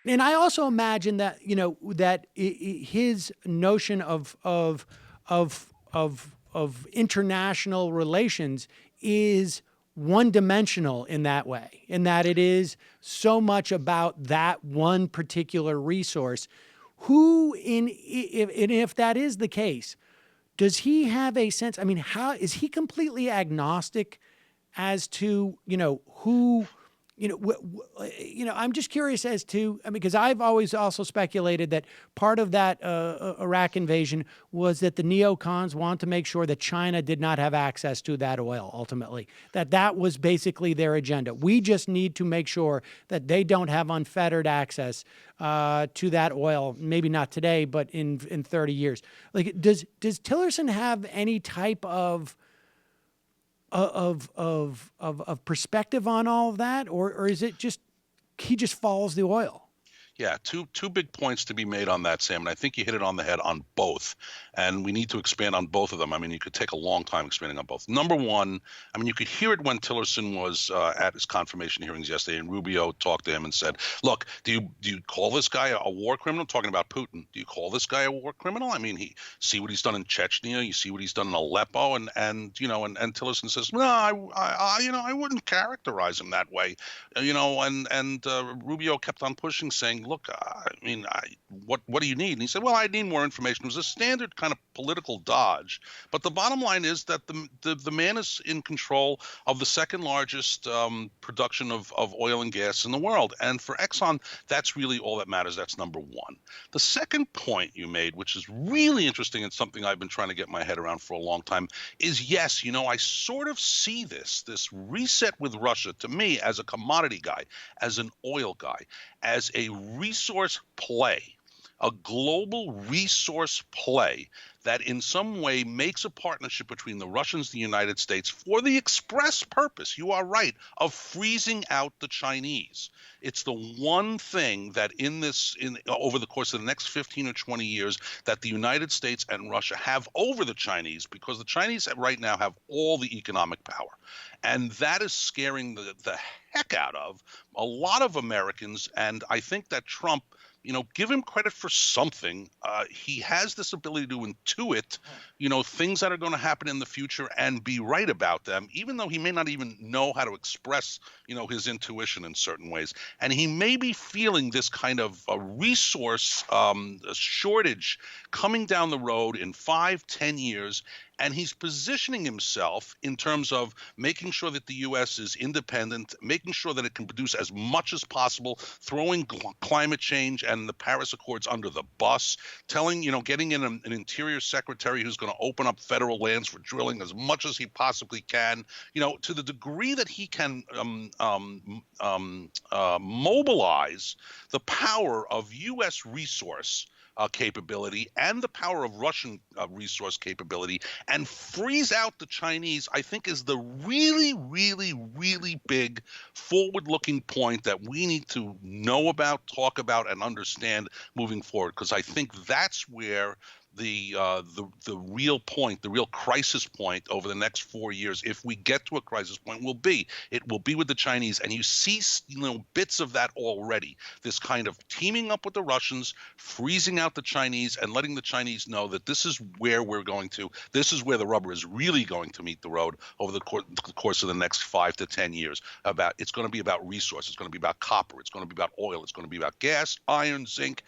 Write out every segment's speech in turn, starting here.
And I also imagine that that his notion of international relations is one dimensional in that way, in that it is so much about that one particular resource. Who in if that is the case, does he have a sense? I mean, how is he completely agnostic as to who I'm just curious as to, I mean, because I've always also speculated that part of that Iraq invasion was that the neocons want to make sure that China did not have access to that oil ultimately, that was basically their agenda. We just need to make sure that they don't have unfettered access to that oil, maybe not today, but in 30 years. Like, does Tillerson have any type of perspective on all of that, or is it just he just follows the oil? Yeah, two big points to be made on that, Sam, and I think you hit it on the head on both. And we need to expand on both of them. I mean, you could take a long time expanding on both. Number one, I mean, you could hear it when Tillerson was at his confirmation hearings yesterday, and Rubio talked to him and said, "Look, do you call this guy a war criminal?" Talking about Putin, do you call this guy a war criminal? I mean, he see what he's done in Chechnya, you see what he's done in Aleppo, and Tillerson says, "No, I wouldn't characterize him that way," Rubio kept on pushing, saying, "Look, what do you need?" And he said, "Well, I need more information." It was a standard kind of political dodge, but the bottom line is that the man is in control of the second largest production of oil and gas in the world, and for Exxon, that's really all that matters. That's number one. The second point you made, which is really interesting and something I've been trying to get my head around for a long time, is yes, I sort of see this reset with Russia to me as a commodity guy, as an oil guy, as a resource play, a global resource play that in some way makes a partnership between the Russians and the United States for the express purpose, you are right, of freezing out the Chinese. It's the one thing that over the course of the next 15 or 20 years that the United States and Russia have over the Chinese, because the Chinese right now have all the economic power. And that is scaring the heck out of a lot of Americans. And I think that Trump, give him credit for something. He has this ability to intuit, things that are going to happen in the future and be right about them, even though he may not even know how to express, his intuition in certain ways. And he may be feeling this kind of a resource shortage coming down the road in 5-10 years. And he's positioning himself in terms of making sure that the U.S. is independent, making sure that it can produce as much as possible, throwing climate change and the Paris Accords under the bus, getting in an interior secretary who's going to open up federal lands for drilling as much as he possibly can, to the degree that he can mobilize the power of U.S. resource capability and the power of Russian resource capability and freeze out the Chinese, I think is the really, really, really big forward-looking point that we need to know about, talk about, and understand moving forward, because I think that's where the real point, the real crisis point over the next 4 years, if we get to a crisis point, will be with the Chinese. And you see, bits of that already. This kind of teaming up with the Russians, freezing out the Chinese, and letting the Chinese know that this is where this is where the rubber is really going to meet the road over the course of the next 5 to 10 years. It's going to be about resources. It's going to be about copper. It's going to be about oil. It's going to be about gas, iron, zinc.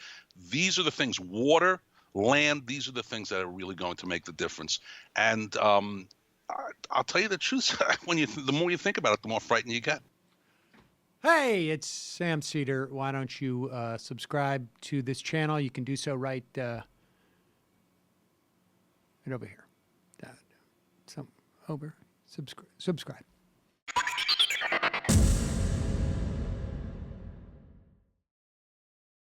These are the things. Water, land, these are the things that are really going to make the difference. And I'll tell you the truth, the more you think about it, the more frightened you get. Hey, it's Sam Seder. Why don't you subscribe to this channel? You can do so right over here. Subscribe.